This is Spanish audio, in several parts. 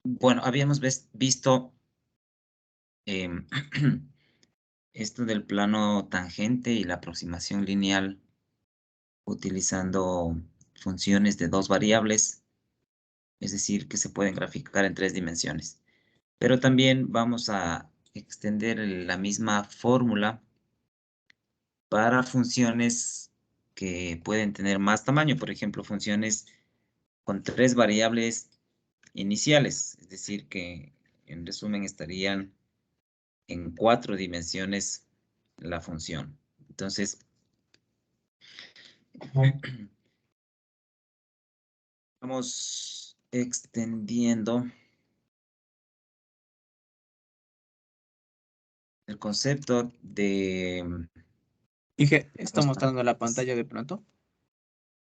Bueno, habíamos visto esto del plano tangente y la aproximación lineal utilizando funciones de dos variables, es decir, que se pueden graficar en tres dimensiones. Pero también vamos a extender la misma fórmula para funciones que pueden tener más tamaño, por ejemplo, funciones con tres variables iniciales, es decir, que en resumen estarían en 4 dimensiones la función. Entonces, vamos extendiendo el concepto de Dije, ¿está los mostrando la tangentes. pantalla de pronto?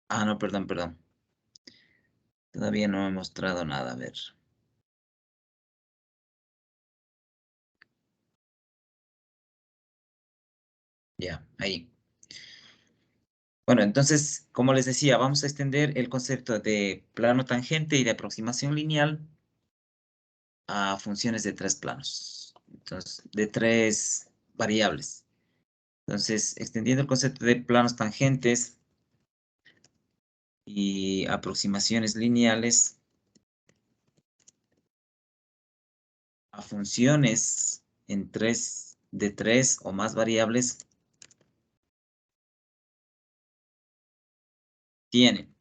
No, perdón, perdón. Todavía no he mostrado nada, a ver. Ya, ahí. Bueno, entonces, como les decía, vamos a extender el concepto de plano tangente y de aproximación lineal a funciones de tres planos. Entonces, de tres variables. Entonces, extendiendo el concepto de planos tangentes y aproximaciones lineales a funciones de tres o más variables, tienen.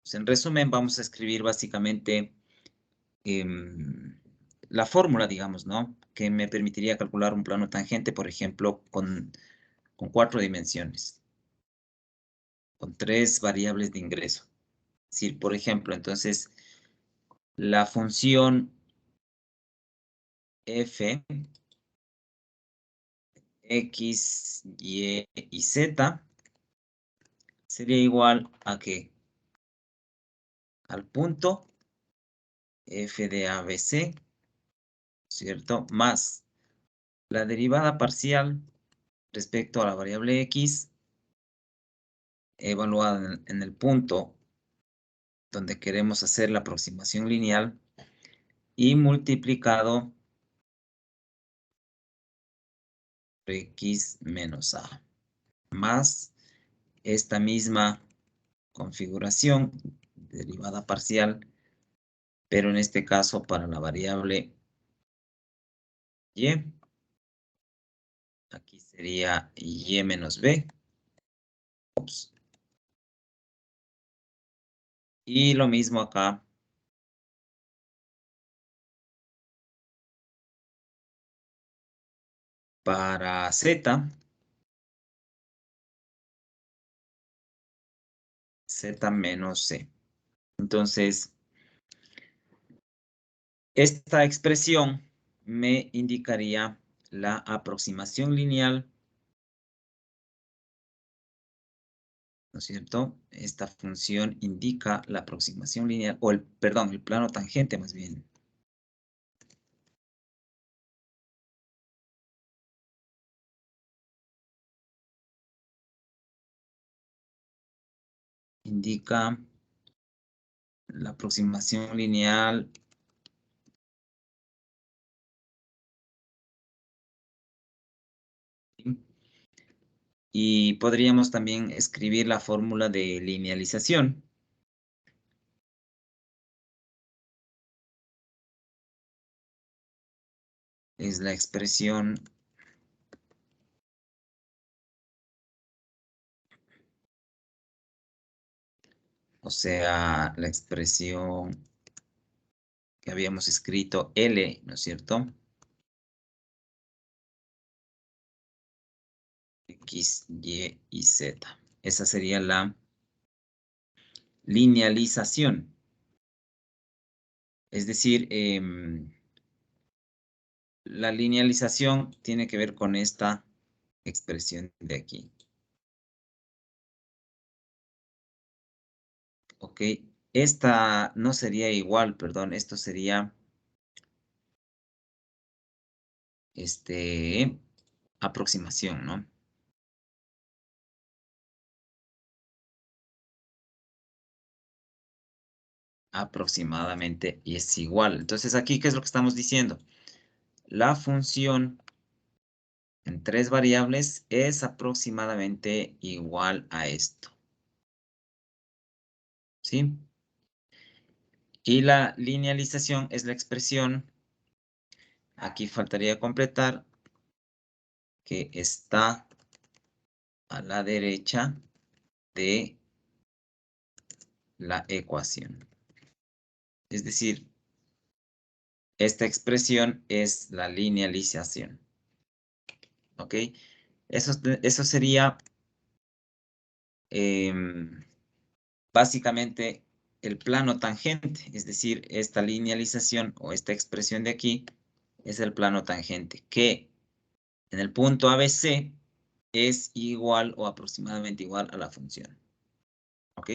Pues, en resumen, vamos a escribir básicamente la fórmula, digamos, ¿no? Que me permitiría calcular un plano tangente, por ejemplo, con 4 dimensiones, con 3 variables de ingreso. Es decir, por ejemplo, entonces, la función f, x, y z sería igual a ¿qué? Al punto f de ABC, ¿cierto? Más la derivada parcial respecto a la variable x evaluada en el punto donde queremos hacer la aproximación lineal y multiplicado por x menos a, más esta misma configuración, derivada parcial, pero en este caso para la variable y, aquí sería y menos b. Ups. Y lo mismo acá para z, z menos c. Entonces, esta expresión me indicaría la aproximación lineal, ¿no es cierto? Esta función indica la aproximación lineal, o perdón, el plano tangente más bien. Indica la aproximación lineal y podríamos también escribir la fórmula de linealización. Es la expresión o sea, la expresión que habíamos escrito L, ¿no es cierto? X, Y y Z. Esa sería la linealización. Es decir, la linealización tiene que ver con esta expresión de aquí. Ok, esta no sería igual, perdón, esto sería aproximación, ¿no? aproximadamente es igual. Entonces, aquí, ¿qué es lo que estamos diciendo? La función en 3 variables es aproximadamente igual a esto. ¿Sí? Y la linealización es la expresión, aquí faltaría completar, que está a la derecha de la ecuación. Es decir, esta expresión es la linealización. ¿Ok? Eso sería básicamente el plano tangente. Es decir, esta linealización o esta expresión de aquí es el plano tangente, que en el punto ABC es igual o aproximadamente igual a la función. ¿Ok?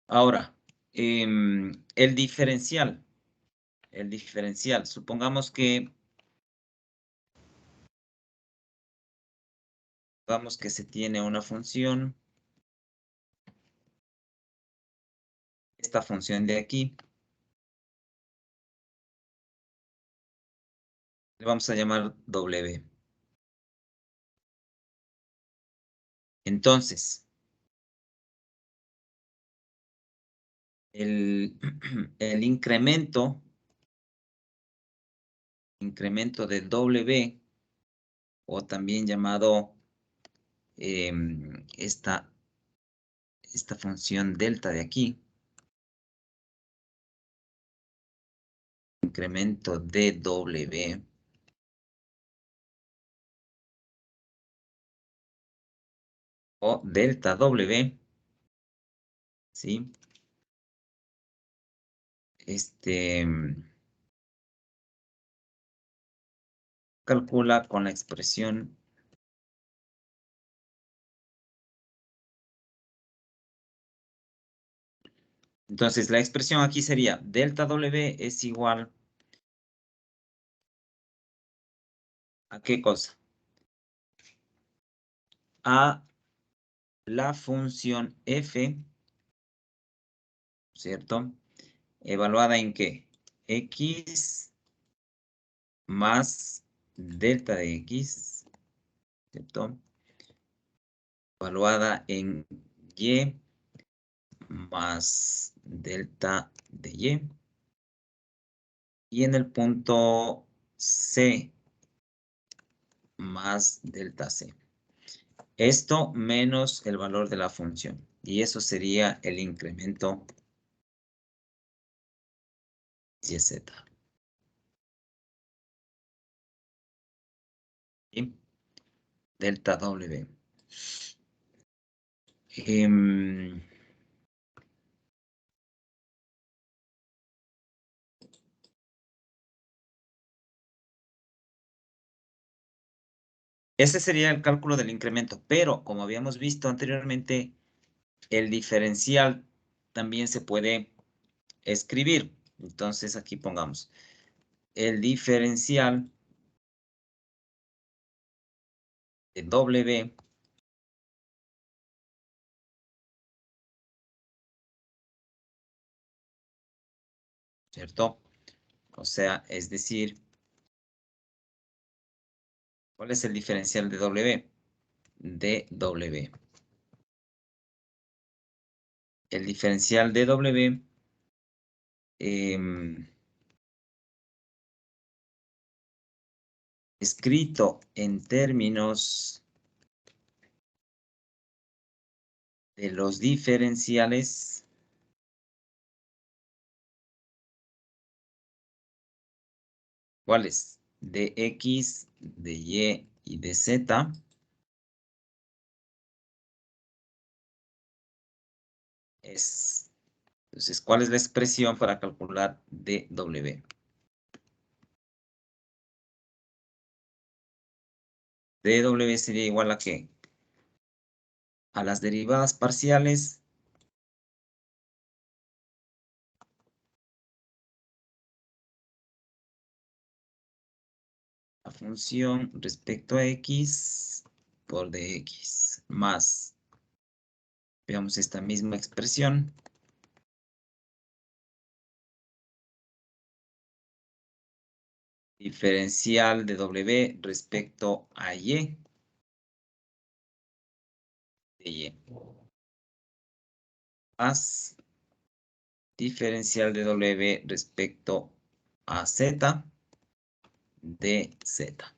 Ahora, el diferencial. El diferencial. Supongamos que se tiene una función. Esta función de aquí. Le vamos a llamar W. Entonces, el incremento de W, o también llamado esta función delta de aquí, incremento de W, o delta W, ¿sí? Calcula con la expresión entonces, la expresión aquí sería delta W es igual ¿a qué cosa? A la función f, ¿cierto? ¿Evaluada en qué? X más delta de X, ¿cierto? Evaluada en Y más delta de Y. Y en el punto C más delta C. Esto menos el valor de la función. Y eso sería el incremento YZ. ¿Sí? Delta W. Ese sería el cálculo del incremento, pero como habíamos visto anteriormente, el diferencial también se puede escribir. Entonces aquí pongamos el diferencial de W ¿cierto? O sea, es decir, ¿cuál es el diferencial de W? De W. El diferencial de W escrito en términos de los diferenciales ¿cuáles? De X, de Y y de Z. Entonces, ¿cuál es la expresión para calcular dW? dW sería igual a ¿qué? A las derivadas parciales la función respecto a X por dx más, veamos esta misma expresión, diferencial de W respecto a Y. De Y. Más diferencial de W respecto a Z de Z.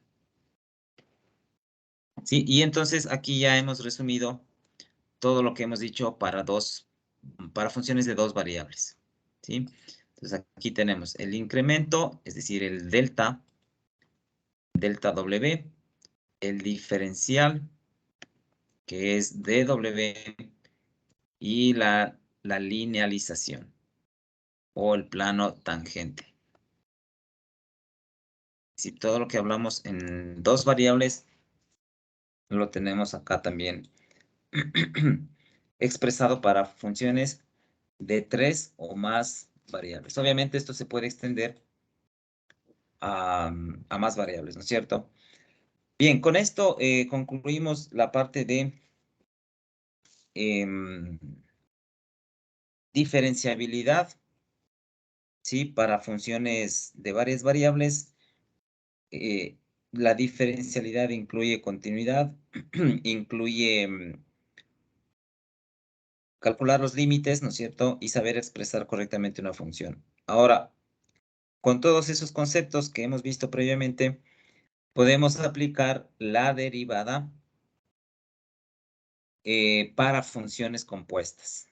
¿Sí? Y entonces aquí ya hemos resumido todo lo que hemos dicho para funciones de dos variables. ¿Sí? Entonces aquí tenemos el incremento, es decir, el delta W, el diferencial, que es dW, y la linealización o el plano tangente. Si todo lo que hablamos en dos variables lo tenemos acá también expresado para funciones de 3 o más variables. Obviamente esto se puede extender a más variables, ¿no es cierto? Bien, con esto concluimos la parte de diferenciabilidad, ¿sí? Para funciones de varias variables. La diferencialidad incluye continuidad, incluye calcular los límites, ¿no es cierto? Y saber expresar correctamente una función. Ahora, con todos esos conceptos que hemos visto previamente, podemos aplicar la derivada para funciones compuestas.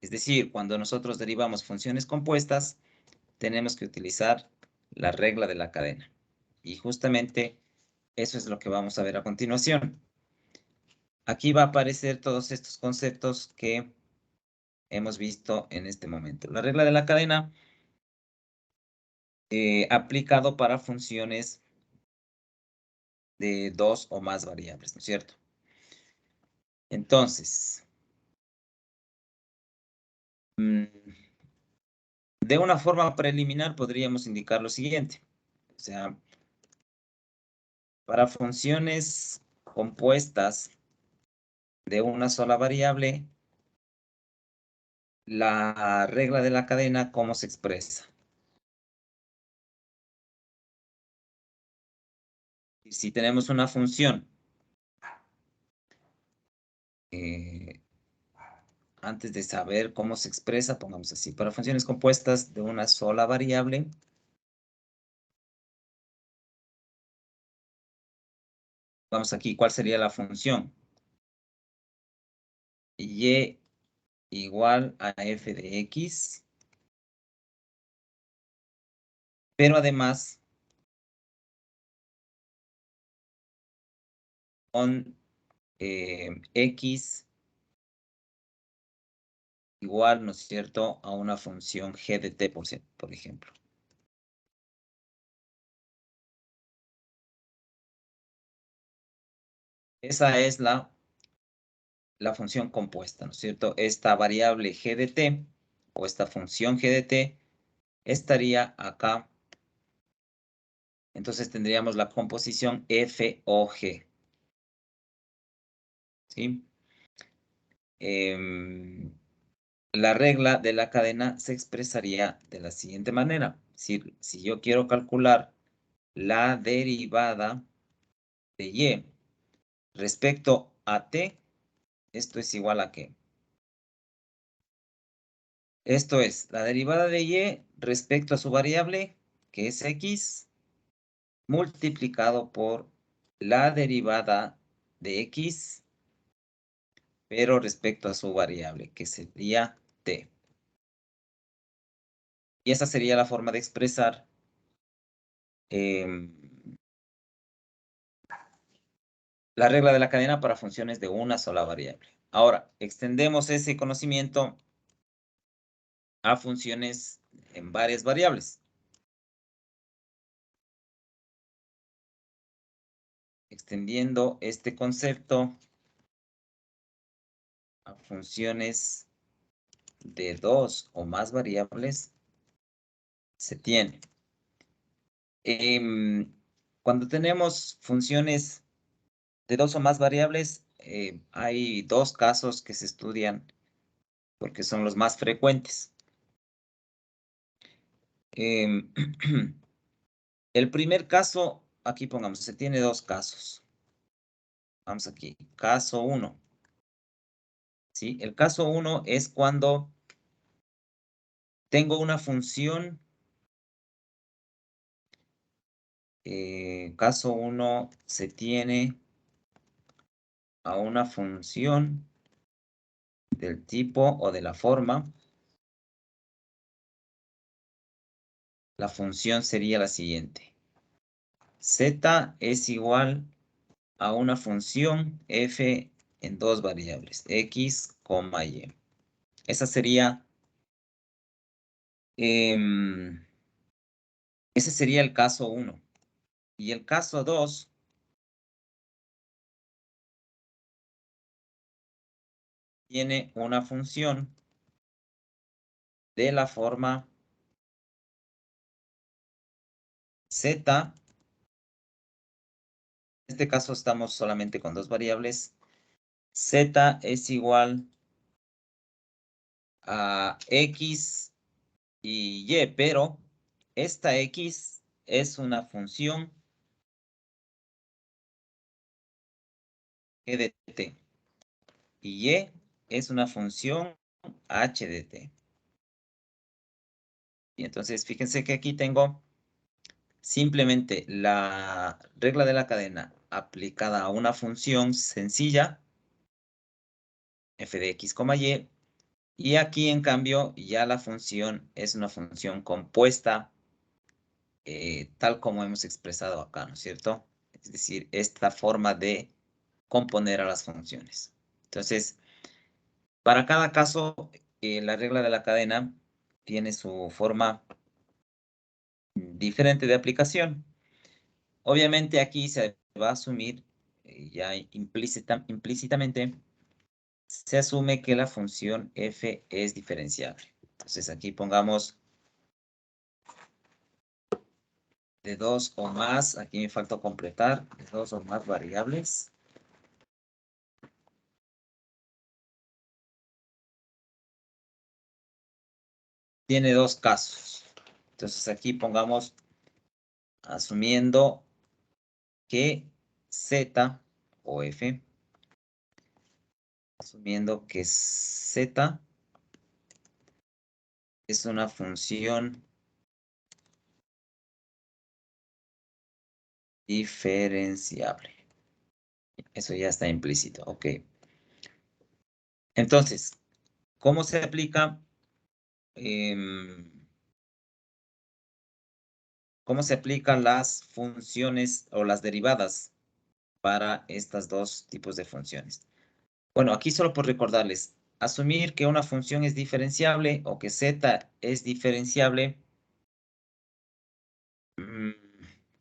Es decir, cuando nosotros derivamos funciones compuestas, tenemos que utilizar la regla de la cadena. Y justamente eso es lo que vamos a ver a continuación. Aquí va a aparecer todos estos conceptos que hemos visto en este momento. La regla de la cadena aplicado para funciones de dos o más variables, ¿no es cierto? Entonces, de una forma preliminar podríamos indicar lo siguiente. O sea, para funciones compuestas de una sola variable, la regla de la cadena, ¿cómo se expresa? Si tenemos una función, antes de saber cómo se expresa, pongamos así, para funciones compuestas de una sola variable, vamos aquí, ¿cuál sería la función? Y igual a f de x, pero además con x igual, ¿no es cierto?, a una función g de t, por ejemplo. Esa es la función compuesta, ¿no es cierto? Esta variable g de t, o esta función g de t, estaría acá. Entonces tendríamos la composición f o g. ¿Sí? La regla de la cadena se expresaría de la siguiente manera. Si yo quiero calcular la derivada de y respecto a t, esto es igual a ¿qué? Esto es la derivada de y respecto a su variable, que es x, multiplicado por la derivada de x, pero respecto a su variable, que sería t. Y esa sería la forma de expresar la regla de la cadena para funciones de una sola variable. Ahora, extendemos ese conocimiento a funciones en varias variables. Extendiendo este concepto a funciones de dos o más variables, se tiene. Cuando tenemos funciones de dos o más variables, hay dos casos que se estudian porque son los más frecuentes. El primer caso, aquí pongamos, se tiene dos casos. Vamos aquí, caso 1. ¿Sí? El caso 1 es cuando tengo una función. Caso 1 se tiene a una función del tipo o de la forma. La función sería la siguiente. Z es igual a una función f en dos variables, x, y. Esa sería, ese sería el caso 1. Y el caso 2 tiene una función de la forma z. En este caso estamos solamente con dos variables. Z es igual a x y y, pero esta x es una función g de t y y es una función h de t. Y entonces fíjense que aquí tengo simplemente la regla de la cadena aplicada a una función sencilla, f de x, y, y aquí en cambio ya la función es una función compuesta, tal como hemos expresado acá, ¿no es cierto? Es decir, esta forma de componer a las funciones. Entonces, para cada caso, la regla de la cadena tiene su forma diferente de aplicación. Obviamente aquí se va a asumir, ya implícitamente, se asume que la función f es diferenciable. Entonces aquí pongamos de dos o más, aquí me falta completar, de dos o más variables. Tiene dos casos. Entonces aquí pongamos, asumiendo que z o f, asumiendo que z es una función diferenciable. Eso ya está implícito, ok. Entonces, ¿cómo se aplica? ¿Cómo se aplican las funciones o las derivadas para estos dos tipos de funciones? Bueno, aquí solo por recordarles, asumir que una función es diferenciable o que z es diferenciable.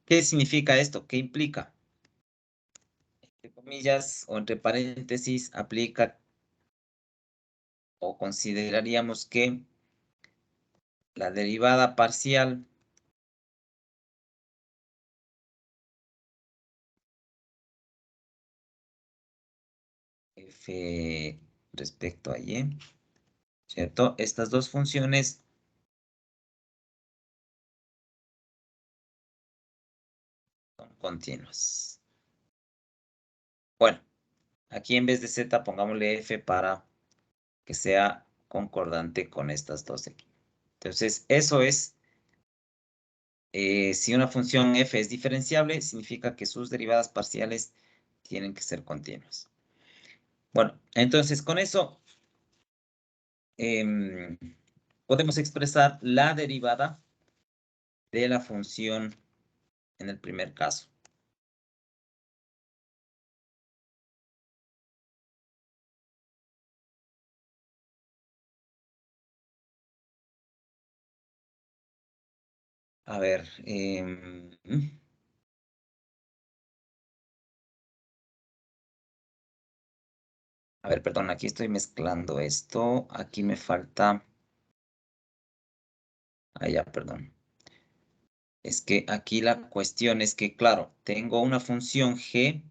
¿Qué significa esto? ¿Qué implica? Entre comillas o entre paréntesis, aplica o consideraríamos que la derivada parcial f respecto a y, ¿cierto? Estas dos funciones son continuas. Bueno, aquí en vez de z pongámosle f para que sea concordante con estas dos de aquí. Entonces, eso es, si una función f es diferenciable, significa que sus derivadas parciales tienen que ser continuas. Bueno, entonces con eso podemos expresar la derivada de la función en el primer caso. A ver, a ver, perdón, aquí estoy mezclando esto. Aquí me falta. Ah, ya, perdón. Es que aquí la cuestión es que, claro, tengo una función g.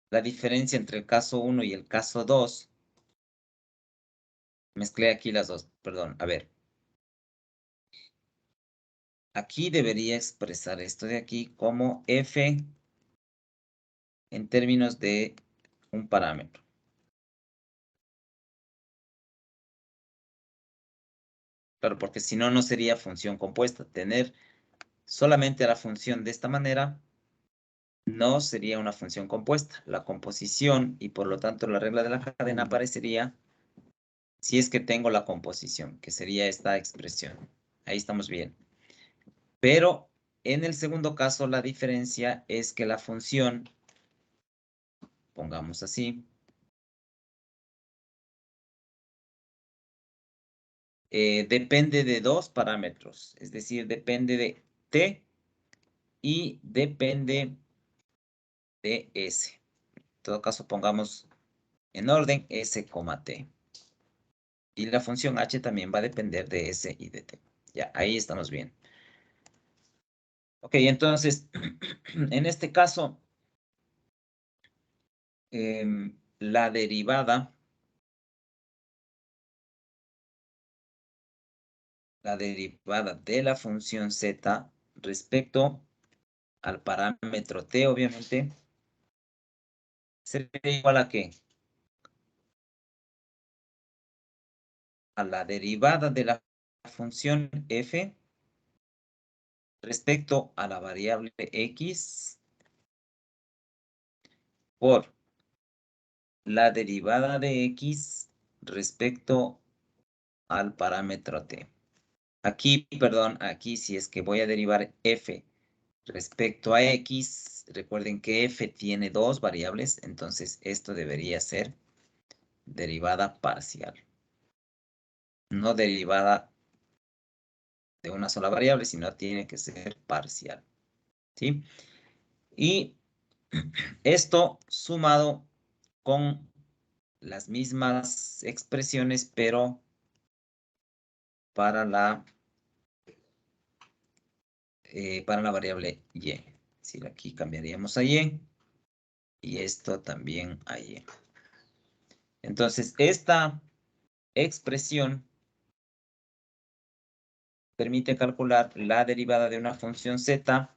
La diferencia entre el caso 1 y el caso 2. Mezclé aquí las dos, perdón. A ver. aquí debería expresar esto de aquí como f en términos de un parámetro. Claro, porque si no, no sería función compuesta. Tener solamente la función de esta manera no sería una función compuesta. La composición y por lo tanto la regla de la cadena aparecería si es que tengo la composición, que sería esta expresión. Ahí estamos bien. Pero en el segundo caso, la diferencia es que la función, pongamos así, depende de dos parámetros, es decir, depende de t y depende de s. En todo caso, pongamos en orden s, t. Y la función h también va a depender de s y de t. Ya, ahí estamos bien. Ok, entonces, en este caso, la derivada de la función z respecto al parámetro t, obviamente, sería igual a ¿qué? A la derivada de la función f respecto a la variable x por la derivada de x respecto al parámetro t. Aquí, perdón, aquí si es que voy a derivar f respecto a x, recuerden que f tiene dos variables, entonces esto debería ser derivada parcial. No derivada de una sola variable, sino tiene que ser parcial. ¿Sí? Y esto sumado con las mismas expresiones, pero para la variable y. Es decir, aquí cambiaríamos a y esto también a y. Entonces, esta expresión permite calcular la derivada de una función z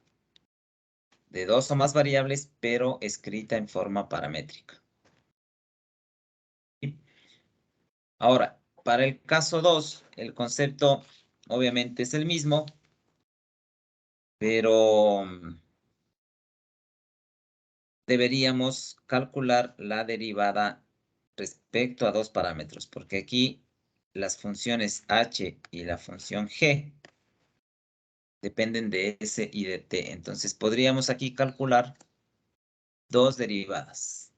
de dos o más variables, pero escrita en forma paramétrica. ¿Sí? Ahora, para el caso 2, el concepto obviamente es el mismo, pero deberíamos calcular la derivada respecto a dos parámetros, porque aquí las funciones h y la función g dependen de s y de t. Entonces podríamos aquí calcular dos derivadas.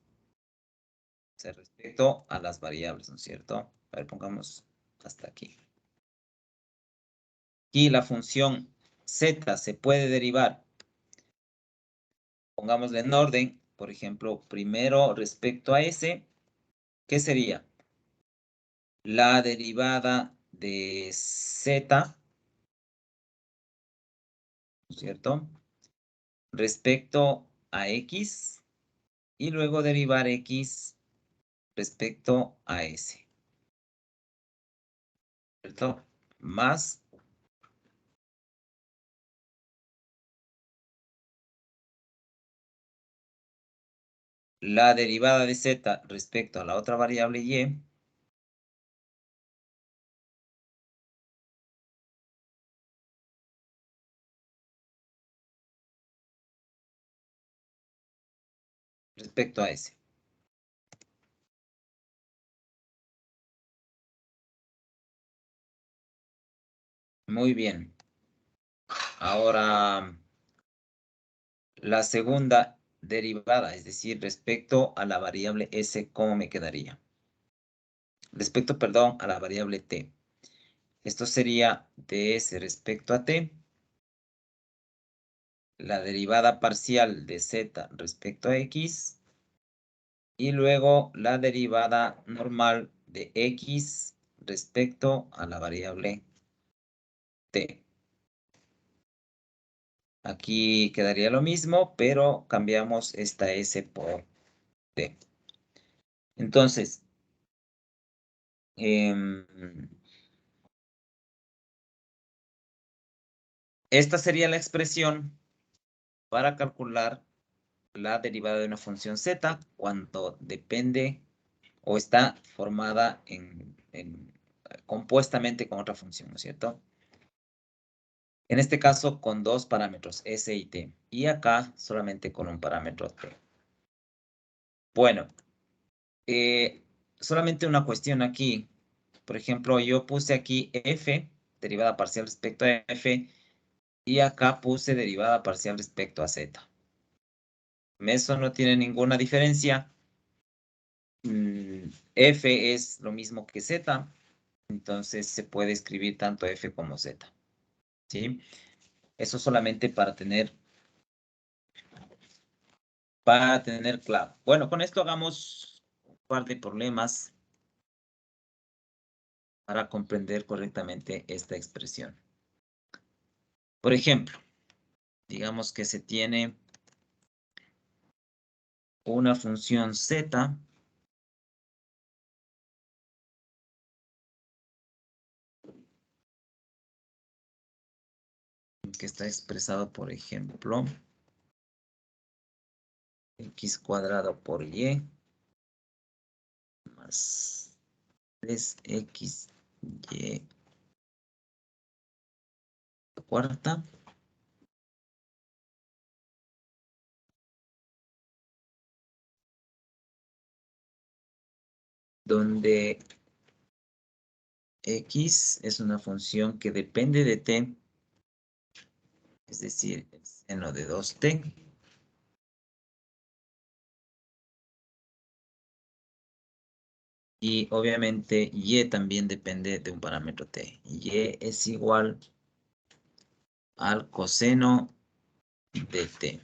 O sea, respecto a las variables, ¿no es cierto? A ver, pongamos hasta aquí. Aquí la función z se puede derivar. Pongámosle en orden, por ejemplo, primero respecto a s, ¿qué sería? La derivada de z, ¿no es cierto? Respecto a x y luego derivar x respecto a s, ¿cierto? Más la derivada de z respecto a la otra variable y respecto a s. Muy bien. Ahora, la segunda derivada, es decir, respecto a la variable s, ¿cómo me quedaría? Respecto, perdón, a la variable t. Esto sería ds respecto a t. La derivada parcial de z respecto a x. Y luego la derivada normal de x respecto a la variable t. Aquí quedaría lo mismo, pero cambiamos esta s por t. Entonces, esta sería la expresión para calcular la derivada de una función z cuando depende o está formada compuestamente con otra función, ¿no es cierto? En este caso con dos parámetros, s y t. Y acá solamente con un parámetro t. Bueno, solamente una cuestión aquí. Por ejemplo, yo puse aquí f, derivada parcial respecto a f, y acá puse derivada parcial respecto a z. Eso no tiene ninguna diferencia. F es lo mismo que z, entonces se puede escribir tanto f como z. ¿Sí? Eso solamente para tener claro. Bueno, con esto hagamos un par de problemas para comprender correctamente esta expresión. Por ejemplo, digamos que se tiene una función z que está expresado, por ejemplo, x cuadrado por y más 3xy cuarta, donde x es una función que depende de t, es decir, el seno de 2t, y obviamente y también depende de un parámetro t. Y es igual al coseno de t.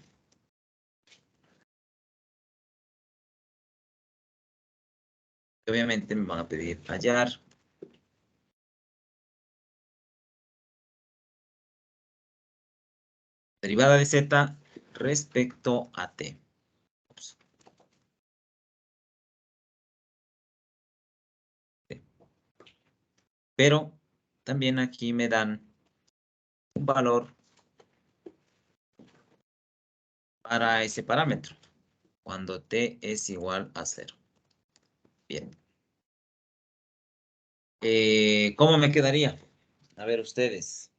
Obviamente me van a pedir hallar derivada de z respecto a t. Ups. Pero también aquí me dan un valor para ese parámetro, cuando t es igual a 0. Bien. ¿Cómo me quedaría? A ver, ustedes.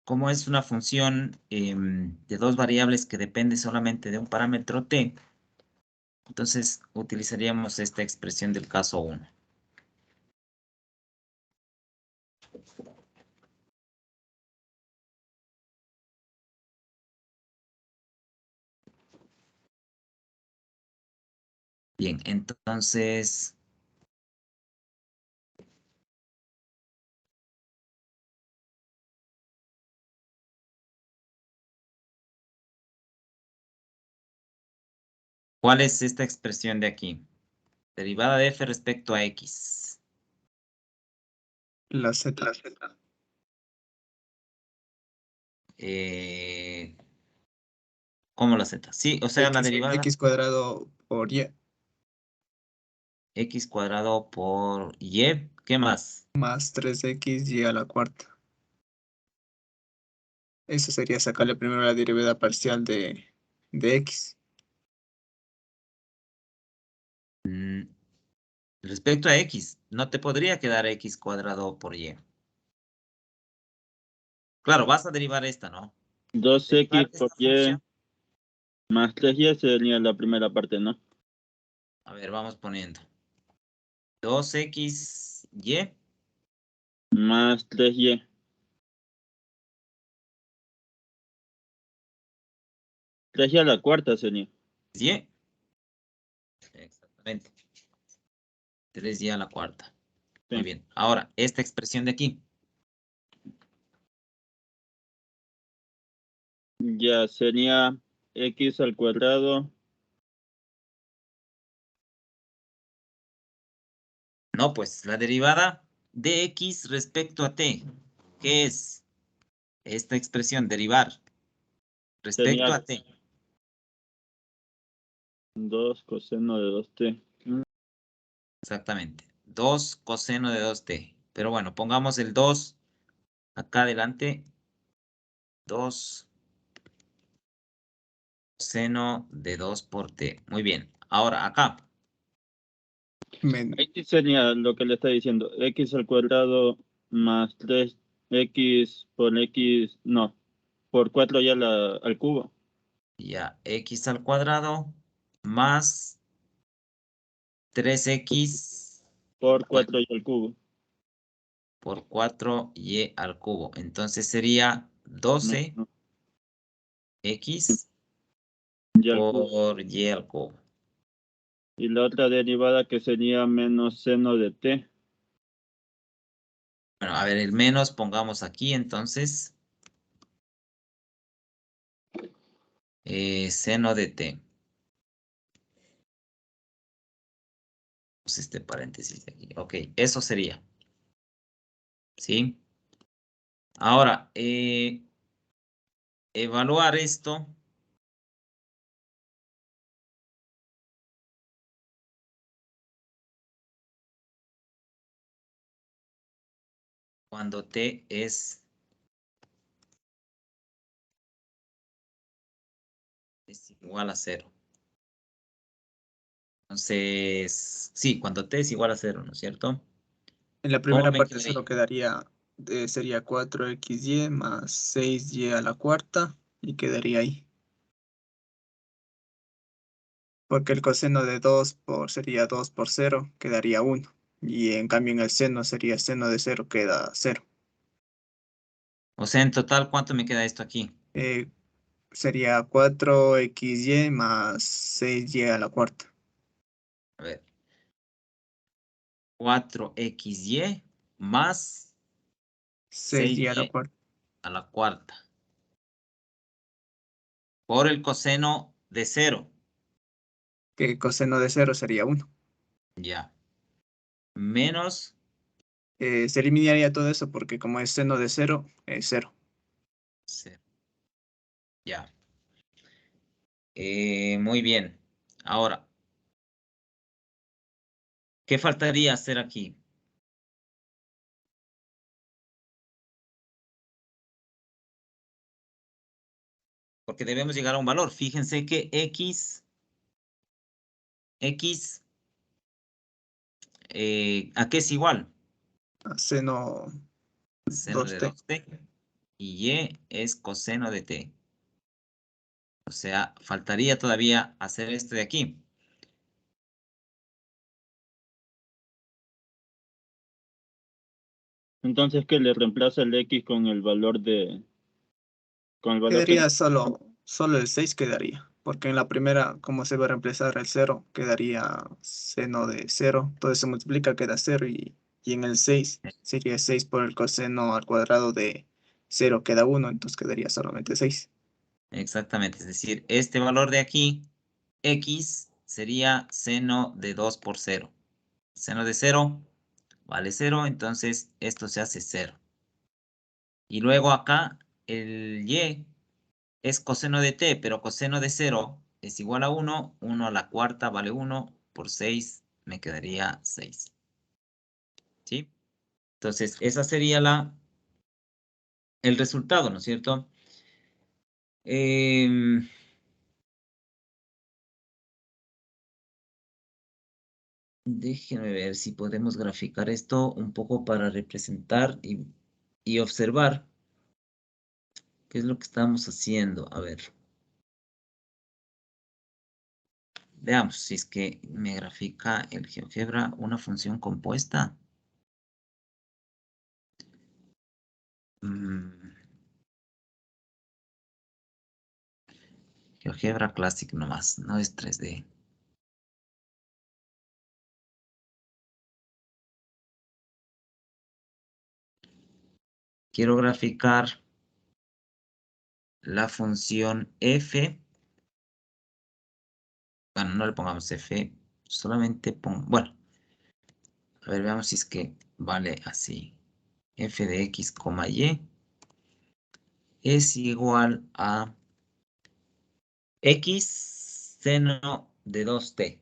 Como es una función de dos variables que depende solamente de un parámetro t, entonces utilizaríamos esta expresión del caso 1. Bien, entonces, ¿cuál es esta expresión de aquí? Derivada de f respecto a x. La Z. ¿Cómo la z? Sí, o sea, la derivada X cuadrado por Y x cuadrado por y. ¿Qué más? más 3xy a la cuarta. Eso sería sacarle primero la derivada parcial de X. Mm, respecto a x, no te podría quedar x cuadrado por y. Claro, vas a derivar esta, ¿no? 2x Derivar por esta y función. más 3y sería la primera parte, ¿no? A ver, vamos poniendo. 2xy más 3y. 3y a la cuarta sería. y. Exactamente. 3y a la cuarta. Muy Sí. bien. Ahora, esta expresión de aquí. Ya sería x al cuadrado. No, pues la derivada de x respecto a t. ¿Qué es esta expresión? Derivar respecto Sería a t. 2 coseno de 2t. Exactamente. 2 coseno de 2t. Pero bueno, pongamos el 2 acá adelante. 2 coseno de 2 por t. Muy bien. Ahora, acá. Ahí sí sería lo que le está diciendo. X al cuadrado más 3x por x, no, por 4 ya al cubo. Ya, x al cuadrado más 3x Por bueno, 4 y al cubo. por 4y al cubo. Entonces sería No, 12x no, y al cubo. por y al cubo. Y la otra derivada que sería menos seno de t. Bueno, a ver, el menos pongamos aquí entonces. Seno de t. Pues este paréntesis de aquí. Ok, eso sería. ¿Sí? Ahora, evaluar esto. Cuando t es igual a 0. Entonces, sí, cuando t es igual a 0, ¿no es cierto? En la ¿Cómo primera me parte solo quedaría? quedaría, sería 4xy más 6y a la cuarta y quedaría ahí. Porque el coseno de 2 sería 2 por 0, quedaría 1. Y en cambio en el seno sería seno de 0, queda 0. O sea, en total, ¿cuánto me queda esto aquí? Sería 4xy más 6y a la cuarta. A ver. 4xy más 6y a la 6y cuarta. a la cuarta. Por el coseno de 0. Que coseno de 0 sería 1. Ya. Menos Se eliminaría todo eso porque como es seno de 0, es 0. 0. Ya. Muy bien. Ahora, ¿qué faltaría hacer aquí? Porque debemos llegar a un valor. Fíjense que x, ¿a qué es igual? A seno Seno de 2t. 2t. Y y es coseno de t. O sea, faltaría todavía hacer esto de aquí. Entonces que le reemplaza el x con el valor de... Con el valor que... Quedaría solo el 6 quedaría. Porque en la primera, como se va a reemplazar el 0, quedaría seno de 0. Todo se multiplica, queda 0. Y en el 6 sería 6 por el coseno al cuadrado de 0, queda 1. Entonces quedaría solamente 6. Exactamente. Es decir, este valor de aquí, x, sería seno de 2 por 0. Seno de 0 vale 0, entonces esto se hace 0. Y luego acá el y es coseno de t, pero coseno de 0 es igual a 1. 1 a la cuarta vale 1. Por 6 me quedaría 6. ¿Sí? Entonces, esa sería el resultado, ¿no es cierto? Déjenme ver si podemos graficar esto un poco para representar y observar qué es lo que estamos haciendo. A ver. Veamos si es que me grafica el GeoGebra una función compuesta. GeoGebra Classic nomás, no es 3D. Quiero graficar la función f. Bueno, no le pongamos f, solamente pongo, bueno, a ver, veamos si es que vale así. F de x, y es igual a x seno de 2t.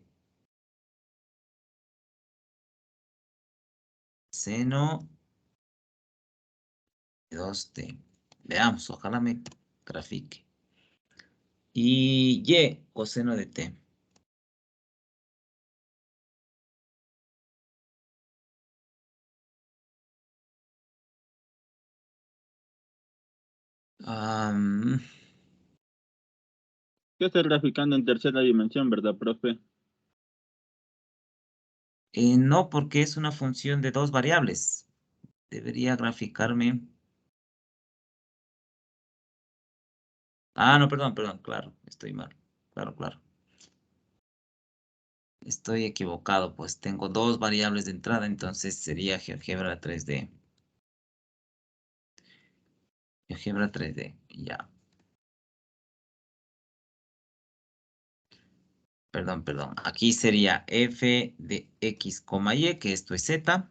Seno de 2t. Veamos, ojalá me grafique. Y y coseno de t. ¿Qué está graficando en tercera dimensión, verdad, profe? No, porque es una función de dos variables. Debería graficarme. Ah, no, perdón, claro, estoy mal. Claro. Estoy equivocado, pues tengo dos variables de entrada, entonces sería GeoGebra 3D. GeoGebra 3D, ya. Perdón. Aquí sería f de x, y, que esto es z.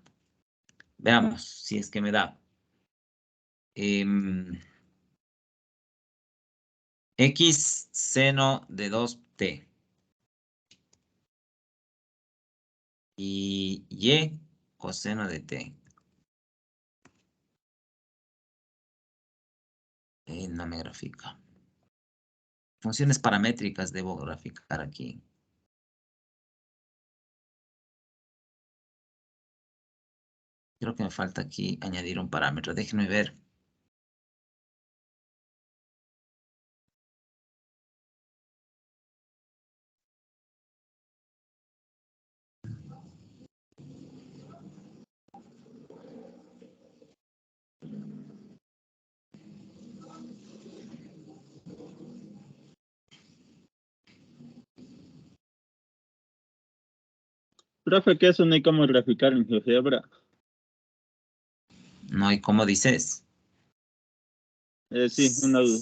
Veamos si es que me da. X seno de 2t. Y y coseno de t. No me grafica. Funciones paramétricas debo graficar aquí. Creo que me falta aquí añadir un parámetro. Déjenme ver. Profe, ¿qué eso no hay cómo graficar en GeoGebra? No hay cómo dices. Sí, una duda.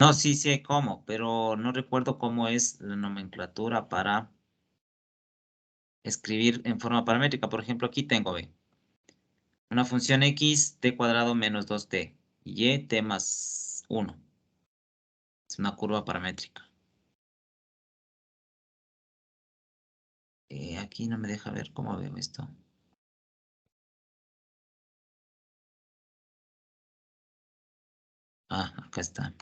No, sí hay cómo, pero no recuerdo cómo es la nomenclatura para escribir en forma paramétrica. Por ejemplo, aquí tengo, ve, una función x, t cuadrado menos 2t, y t más 1. Es una curva paramétrica. Aquí no me deja ver cómo veo esto. Ah, acá está.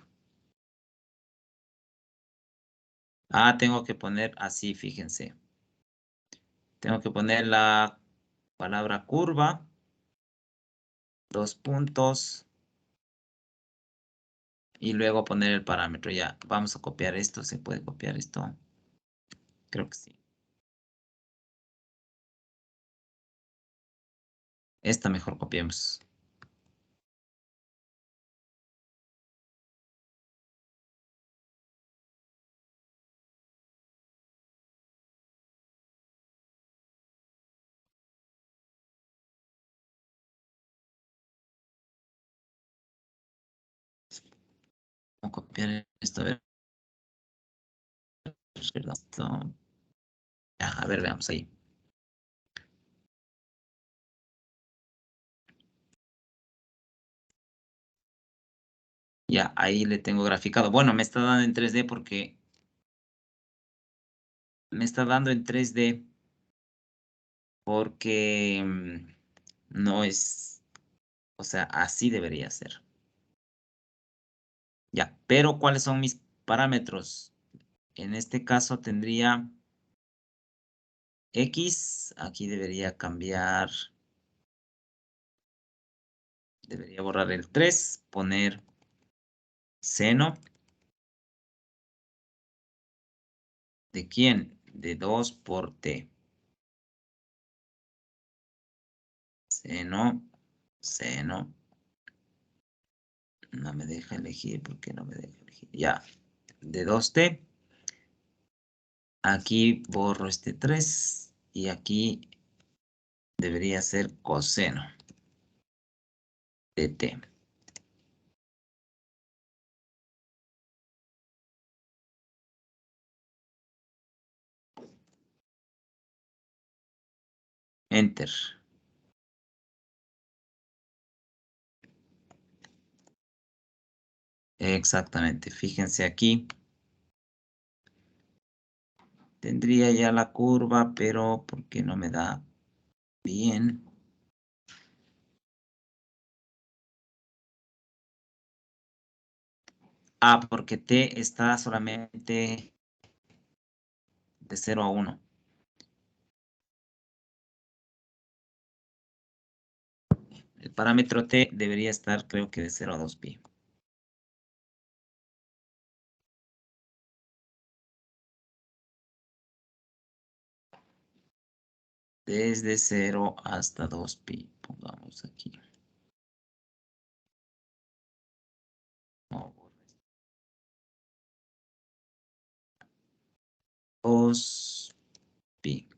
Ah, tengo que poner así, fíjense. Tengo que poner la palabra curva, 2 puntos, y luego poner el parámetro. Ya, vamos a copiar esto. ¿Se puede copiar esto? Creo que sí. Esta mejor copiemos. Vamos a copiar esto. A ver, perdón, esto. Ya, a ver, veamos ahí. Ya, ahí le tengo graficado. Bueno, me está dando en 3D porque me está dando en 3D porque no es, o sea, así debería ser. Ya, pero ¿cuáles son mis parámetros? En este caso tendría X, aquí debería cambiar, debería borrar el 3, poner seno ¿De quién? De 2 por t. Seno. No me deja elegir. ¿Por qué no me deja elegir? Ya. De 2t. Aquí borro este 3. Y aquí debería ser coseno de t. Enter. Exactamente. Fíjense aquí. Tendría ya la curva, pero ¿por qué no me da bien? Ah, porque t está solamente de 0 a 1. El parámetro t debería estar, creo que de 0 a 2pi. Desde 0 hasta 2pi. Pongamos aquí. No, 2pi.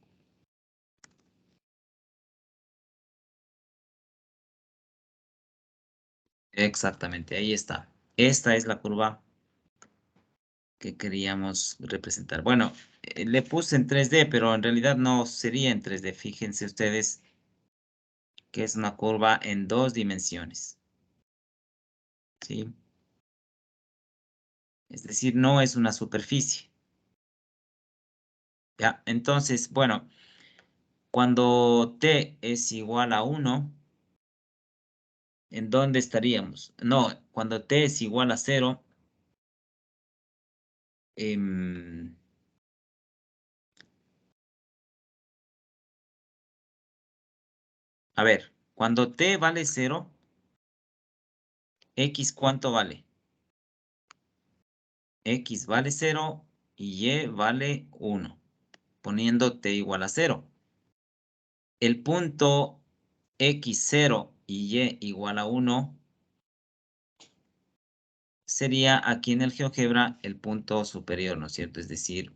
Exactamente, ahí está. Esta es la curva que queríamos representar. Bueno, le puse en 3D, pero en realidad no sería en 3D. Fíjense ustedes que es una curva en 2 dimensiones. ¿Sí? Es decir, no es una superficie. ¿Ya? Entonces, bueno, cuando t es igual a 1, ¿en dónde estaríamos? No, cuando t es igual a 0, a ver, cuando t vale 0, x ¿cuánto vale? X vale 0 y y vale 1, poniendo t igual a 0. El punto x0 y y igual a 1 sería aquí en el GeoGebra el punto superior, ¿no es cierto? Es decir,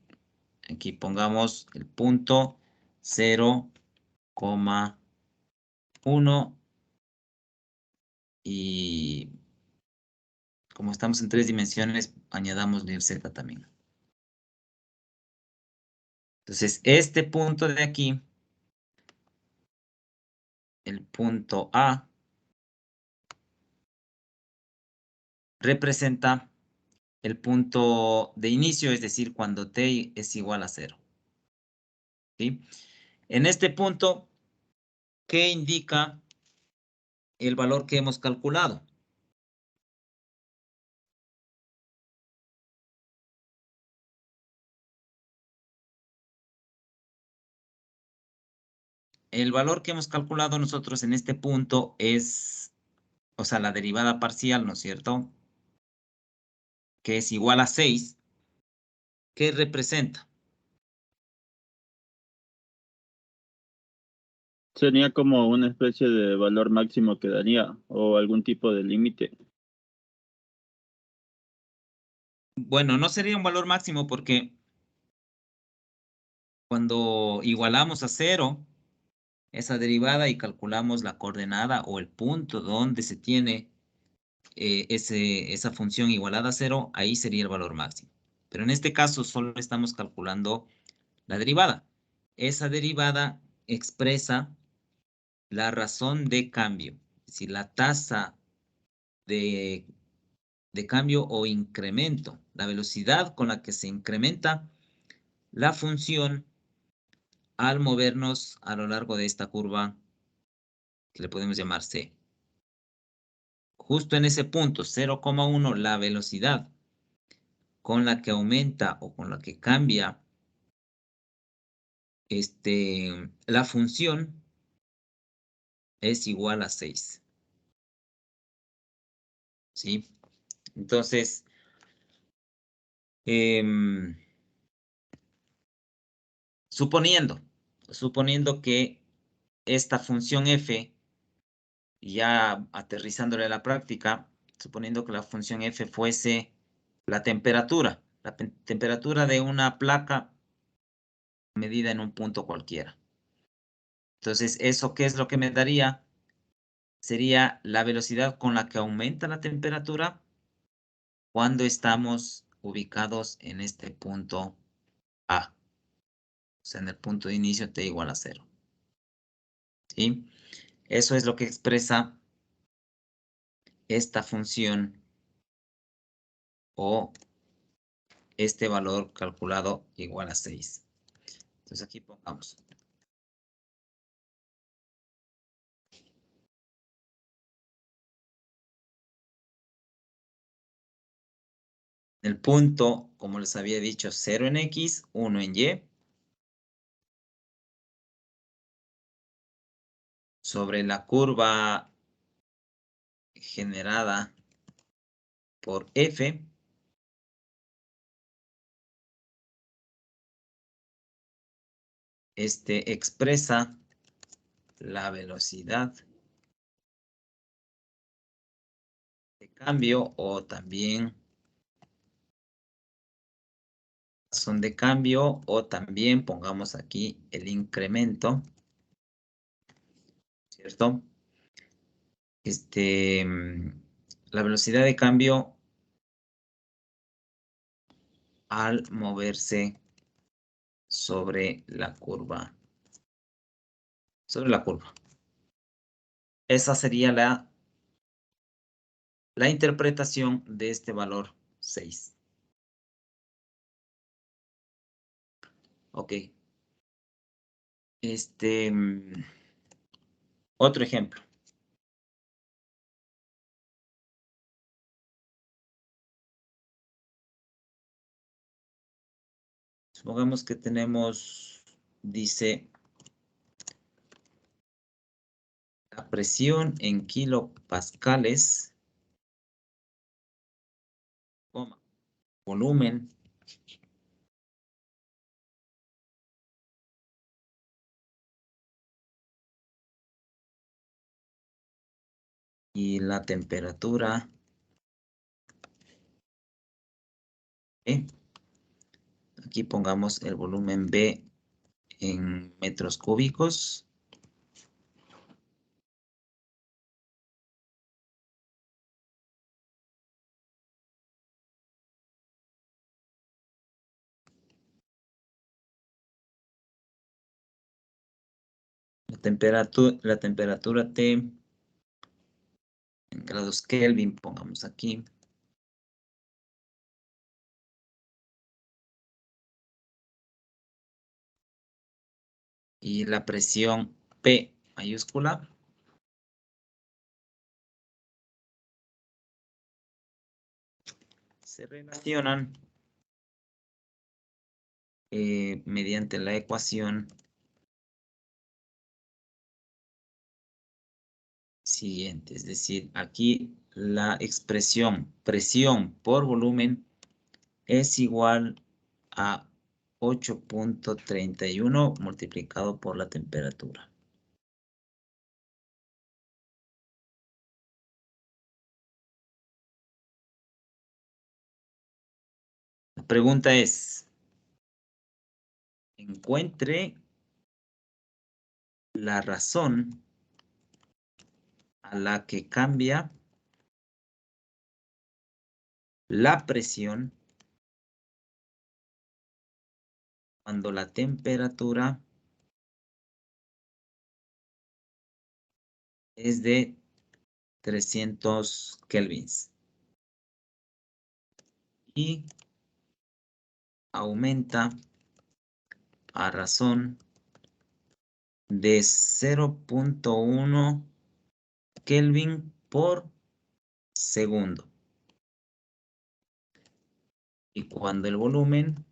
aquí pongamos el punto 0,1 y como estamos en 3 dimensiones, añadamos el z también. Entonces, este punto de aquí, el punto A, representa el punto de inicio, es decir, cuando t es igual a 0. ¿Sí? En este punto, ¿qué indica el valor que hemos calculado? El valor que hemos calculado nosotros en este punto es, o sea, la derivada parcial, ¿no es cierto? Que es igual a 6. ¿Qué representa? Sería como una especie de valor máximo que daría o algún tipo de límite. Bueno, no sería un valor máximo porque cuando igualamos a 0 esa derivada y calculamos la coordenada o el punto donde se tiene esa función igualada a 0, ahí sería el valor máximo. Pero en este caso solo estamos calculando la derivada. Esa derivada expresa la razón de cambio, es decir, la tasa de cambio o incremento, la velocidad con la que se incrementa la función al movernos a lo largo de esta curva que le podemos llamar C. Justo en ese punto, 0,1, la velocidad con la que aumenta o con la que cambia la función es igual a 6. ¿Sí? Entonces, suponiendo que esta función f, ya aterrizándole a la práctica, suponiendo que la función f fuese la temperatura de una placa medida en un punto cualquiera. Entonces, ¿eso qué es lo que me daría? Sería la velocidad con la que aumenta la temperatura cuando estamos ubicados en este punto A. O sea, en el punto de inicio t igual a 0. ¿Sí? Eso es lo que expresa esta función o este valor calculado igual a 6. Entonces aquí pongamos. El punto, como les había dicho, 0 en X, 1 en Y. Sobre la curva generada por F. Expresa la velocidad de cambio o también razón de cambio o también pongamos aquí el incremento, ¿cierto? La velocidad de cambio al moverse sobre la curva. Esa sería la interpretación de este valor 6. Ok. Otro ejemplo. Supongamos que tenemos, dice, la presión en kilopascales, volumen y la temperatura E. Aquí pongamos el volumen B en metros cúbicos. La temperatura T en grados Kelvin, pongamos aquí. Y la presión P mayúscula. Se relacionan mediante la ecuación siguiente. Es decir, aquí la expresión presión por volumen es igual a 8.31 multiplicado por la temperatura. La pregunta es, encuentre la razón a la que cambia la presión cuando la temperatura es de 300 kelvins y aumenta a razón de 0.1 Kelvin por segundo. Y cuando el volumen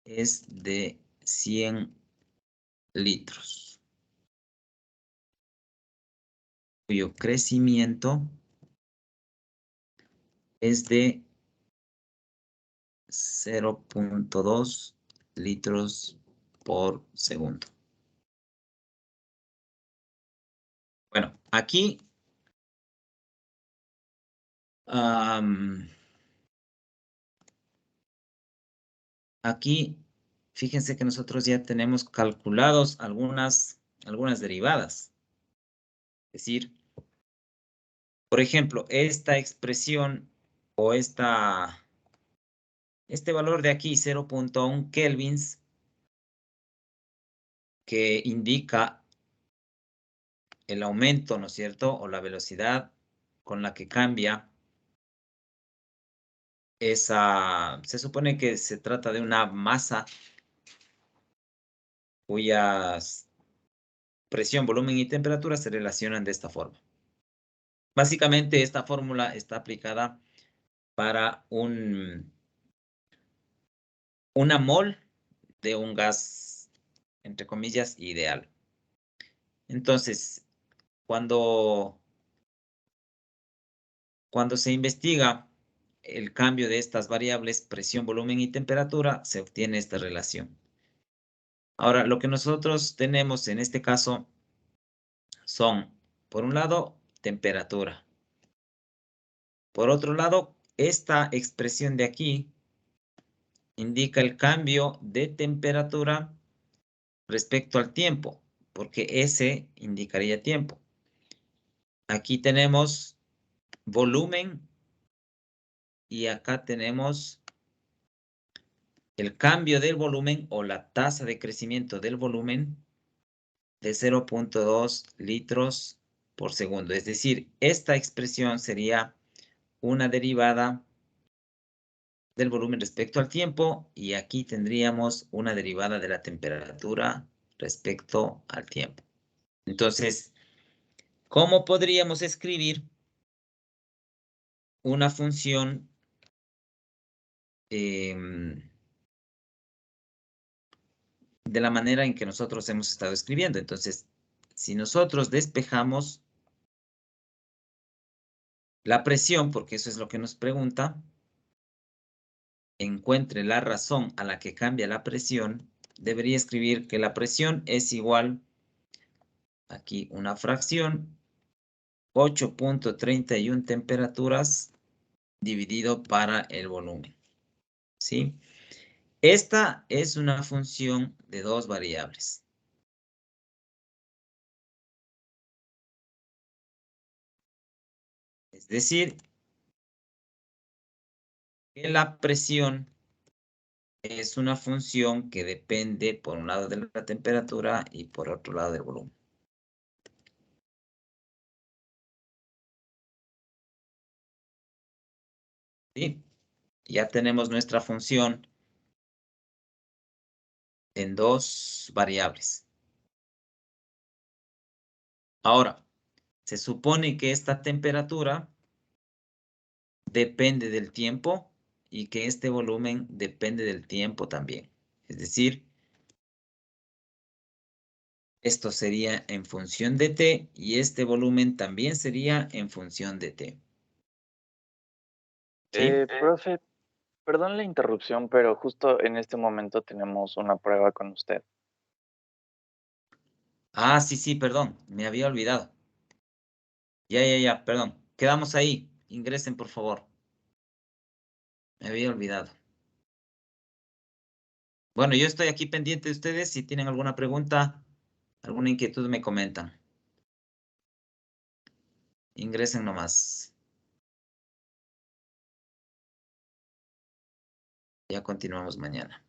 es de 100 litros, cuyo crecimiento es de 0.2 litros por segundo. Bueno, aquí aquí, fíjense que nosotros ya tenemos calculados algunas derivadas. Es decir, por ejemplo, esta expresión o este valor de aquí, 0.1 kelvins, que indica el aumento, ¿no es cierto? O la velocidad con la que cambia esa, se supone que se trata de una masa cuyas presión, volumen y temperatura se relacionan de esta forma. Básicamente, esta fórmula está aplicada para una mol de un gas, entre comillas, ideal. Entonces, cuando se investiga el cambio de estas variables, presión, volumen y temperatura, se obtiene esta relación. Ahora, lo que nosotros tenemos en este caso son, por un lado, temperatura. Por otro lado, esta expresión de aquí indica el cambio de temperatura respecto al tiempo, porque S indicaría tiempo. Aquí tenemos volumen y acá tenemos el cambio del volumen o la tasa de crecimiento del volumen de 0.2 litros por segundo. Es decir, esta expresión sería una derivada del volumen respecto al tiempo y aquí tendríamos una derivada de la temperatura respecto al tiempo. Entonces, ¿cómo podríamos escribir una función de la manera en que nosotros hemos estado escribiendo? Entonces, si nosotros despejamos la presión, porque eso es lo que nos pregunta, encuentre la razón a la que cambia la presión, debería escribir que la presión es igual, aquí una fracción, 8.31 temperaturas dividido para el volumen, ¿sí? Esta es una función de dos variables. Es decir, que la presión es una función que depende por un lado de la temperatura y por otro lado del volumen. ¿Sí? Ya tenemos nuestra función en dos variables. Ahora, se supone que esta temperatura depende del tiempo y que este volumen depende del tiempo también. Es decir, esto sería en función de T y este volumen también sería en función de T. ¿Sí? Profe, perdón la interrupción, pero justo en este momento tenemos una prueba con usted. Ah, sí, perdón, me había olvidado. Ya, perdón. Quedamos ahí. Ingresen, por favor. Me había olvidado. Bueno, yo estoy aquí pendiente de ustedes. Si tienen alguna pregunta, alguna inquietud, me comentan. Ingresen nomás. Ya continuamos mañana.